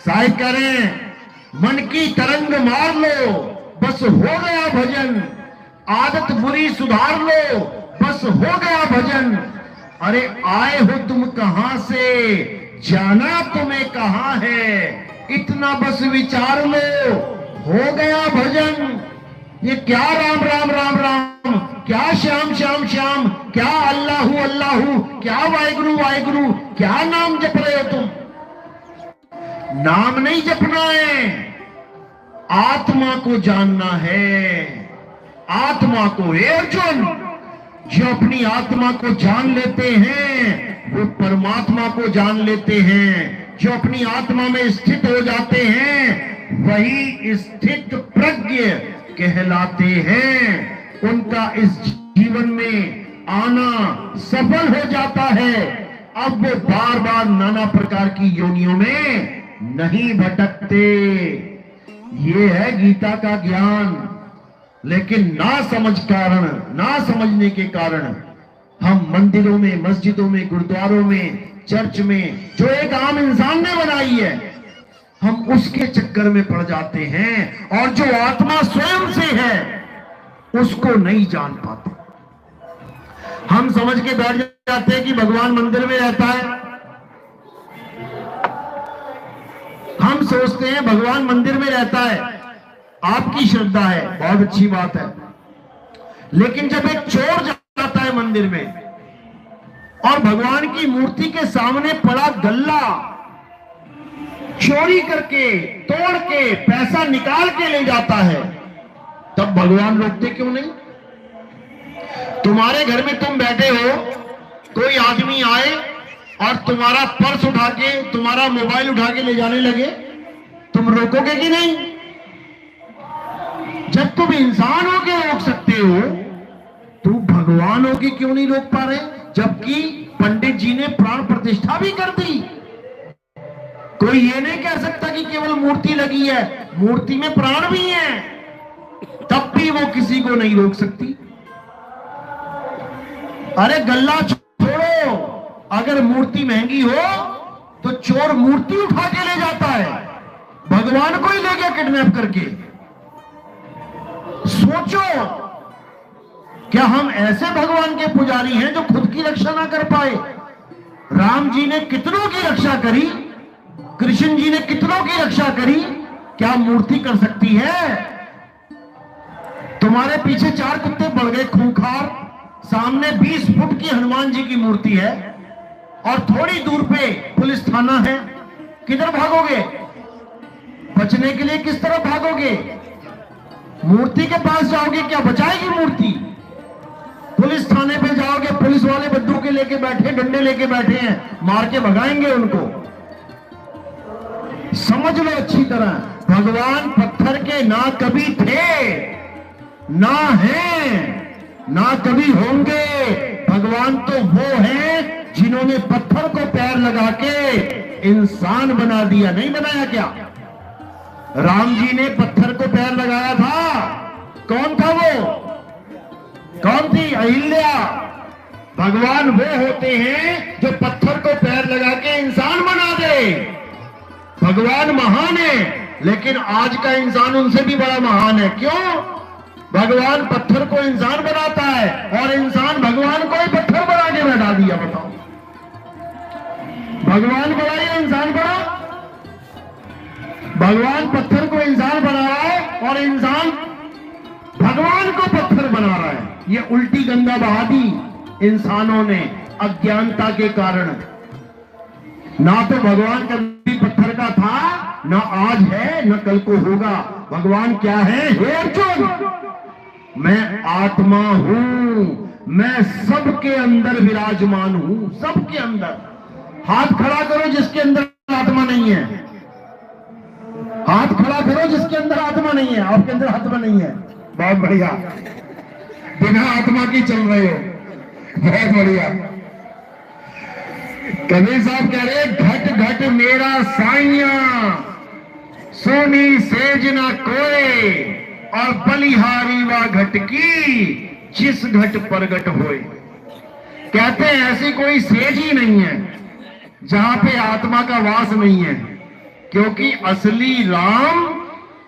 साहिब कह रहे हैं मन की तरंग मार लो बस हो गया भजन, आदत बुरी सुधार लो बस हो गया भजन। अरे आए हो तुम कहां से, जाना तुम्हें कहां है, इतना बस विचार लो हो गया भजन। ये क्या राम राम राम राम, क्या श्याम श्याम श्याम, क्या अल्लाहू अल्लाहू, क्या वाहिगुरु वाहिगुरु, क्या नाम जप रहे हो तुम? नाम नहीं जपना है, आत्मा को जानना है, आत्मा को। अर्जुन, जो अपनी आत्मा को जान लेते हैं वो परमात्मा को जान लेते हैं। जो अपनी आत्मा में स्थित हो जाते हैं वही स्थित प्रज्ञ कहलाते हैं। उनका इस जीवन में आना सफल हो जाता है। अब वो बार बार नाना प्रकार की योनियों में नहीं भटकते। ये है गीता का ज्ञान। लेकिन ना समझने के कारण हम मंदिरों में, मस्जिदों में, गुरुद्वारों में, चर्च में जो एक आम इंसान ने बनाई है, हम उसके चक्कर में पड़ जाते हैं और जो आत्मा स्वयं से है उसको नहीं जान पाते। हम समझ के बैठ जाते हैं कि भगवान मंदिर में रहता है। हम सोचते हैं भगवान मंदिर में रहता है, आपकी श्रद्धा है, बहुत अच्छी बात है। लेकिन जब एक चोर जाता है मंदिर में और भगवान की मूर्ति के सामने पड़ा गल्ला चोरी करके, तोड़ के, पैसा निकाल के ले जाता है, तब भगवान रोकते क्यों नहीं? तुम्हारे घर में तुम बैठे हो, कोई आदमी आए और तुम्हारा पर्स उठा के, तुम्हारा मोबाइल उठा के ले जाने लगे, तुम रोकोगे कि नहीं? जब तुम इंसान हो के रोक सकते हो तो भगवान हो के क्यों नहीं रोक पा रहे? जबकि पंडित जी ने प्राण प्रतिष्ठा भी कर दी। कोई ये नहीं कह सकता कि केवल मूर्ति लगी है, मूर्ति में प्राण भी है, तब भी वो किसी को नहीं रोक सकती। अरे गल्ला छोड़ो, अगर मूर्ति महंगी हो तो चोर मूर्ति उठा के ले जाता है, भगवान को ही ले गया किडनैप करके। सोचो, क्या हम ऐसे भगवान के पुजारी हैं जो खुद की रक्षा ना कर पाए? राम जी ने कितनों की रक्षा करी, कृष्ण जी ने कितनों की रक्षा करी, क्या मूर्ति कर सकती है? तुम्हारे पीछे 4 कुत्ते पड़ गए खूंखार, सामने 20 फुट की हनुमान जी की मूर्ति है और थोड़ी दूर पे पुलिस थाना है, किधर भागोगे? बचने के लिए किस तरफ भागोगे? मूर्ति के पास जाओगे, क्या बचाएगी मूर्ति? पुलिस थाने पे जाओगे, पुलिस वाले बंदूकें लेके बैठे, डंडे लेके बैठे हैं, मार के भगाएंगे उनको। समझ लो अच्छी तरह, भगवान पत्थर के ना कभी थे, ना हैं, ना कभी होंगे। भगवान तो वो हैं जिन्होंने पत्थर को पैर लगा के इंसान बना दिया। नहीं बनाया क्या? राम जी ने पत्थर को पैर लगाया था, कौन था वो? कौन थी? अहिल्या। भगवान वो होते हैं जो पत्थर को पैर लगा के इंसान बना दे। भगवान महान है, लेकिन आज का इंसान उनसे भी बड़ा महान है। क्यों? भगवान पत्थर को इंसान बनाता है और इंसान भगवान को ही पत्थर बना के बैठा दिया। बताओ, भगवान बड़ा या इंसान बड़ा? भगवान पत्थर को इंसान बना रहा है और इंसान भगवान को पत्थर बना रहा है। ये उल्टी गंगा बहा दी इंसानों ने अज्ञानता के कारण। ना तो भगवान कभी पत्थर का था, ना आज है, ना कल को होगा। भगवान क्या है? हे अर्जुन, मैं आत्मा हूं, मैं सबके अंदर विराजमान हूं, सबके अंदर। हाथ खड़ा करो जिसके अंदर आत्मा नहीं है, हाथ खड़ा करो जिसके अंदर आत्मा नहीं है। आपके अंदर आत्मा नहीं है, बहुत बढ़िया, बिना आत्मा की चल रहे हो, बहुत बढ़िया। कबीर साहब कह रहे, घट घट मेरा साइया, सोनी सेज ना कोई, और बलिहारी व घट की, जिस घट प्रगट होए। कहते हैं ऐसी कोई सेज ही नहीं है जहां पे आत्मा का वास नहीं है। क्योंकि असली राम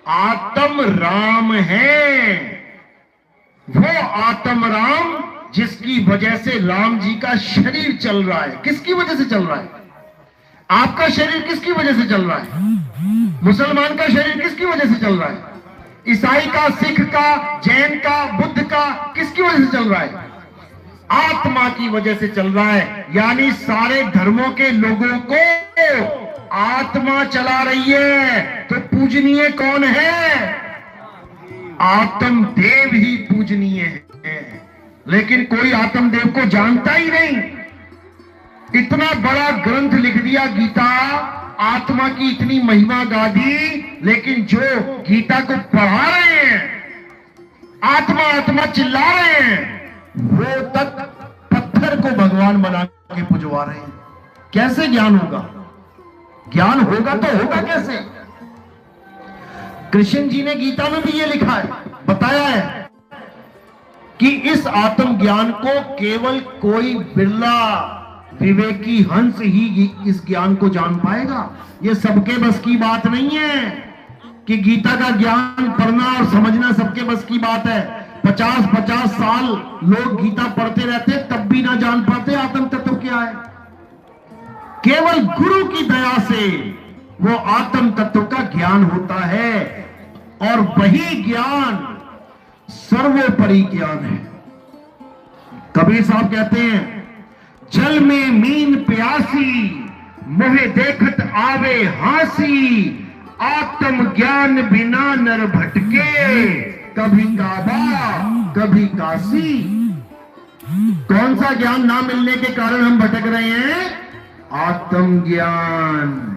आत्म राम है। वो आत्म राम जिसकी वजह से राम जी का शरीर चल रहा है। किसकी वजह से चल रहा है? आपका शरीर किसकी वजह से चल रहा है? मुसलमान का शरीर किसकी वजह से चल रहा है? ईसाई का, सिख का, जैन का, बुद्ध का, किसकी वजह से चल रहा है? आत्मा की वजह से चल रहा है। यानी सारे धर्मों के लोगों को आत्मा चला रही है। तो पूजनीय कौन है? आत्मदेव ही पूजनीय है। लेकिन कोई आत्मदेव को जानता ही नहीं। इतना बड़ा ग्रंथ लिख दिया गीता, आत्मा की इतनी महिमा गा दी, लेकिन जो गीता को पढ़ा रहे हैं, आत्मा आत्मा चिल्ला रहे हैं, वो तक पत्थर को भगवान बना के पुजवा रहे हैं। कैसे ज्ञान होगा? ज्ञान होगा तो होगा कैसे? कृष्ण जी ने गीता में भी ये लिखा है, बताया है कि इस आत्म ज्ञान को केवल कोई बिरला विवेकी हंस ही इस ज्ञान को जान पाएगा। ये सबके बस की बात नहीं है कि गीता का ज्ञान पढ़ना और समझना सबके बस की बात है। 50-50 साल लोग गीता पढ़ते रहते तब भी ना जान पाते आत्म तत्व क्या है। केवल गुरु की दया से वो आत्म तत्व का ज्ञान होता है, और वही ज्ञान सर्वोपरि ज्ञान है। कबीर साहब कहते हैं, जल में मीन प्यासी, मोहे देखत आवे हासी, आत्म ज्ञान बिना नर भटके, कभी काबा कभी काशी। कौन सा ज्ञान ना मिलने के कारण हम भटक रहे हैं? आत्म ज्ञान।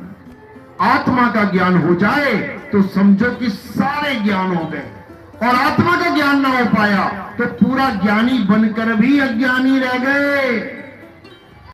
आत्मा का ज्ञान हो जाए तो समझो कि सारे ज्ञान हो गए। और आत्मा का ज्ञान ना हो पाया तो पूरा ज्ञानी बनकर भी अज्ञानी रह गए।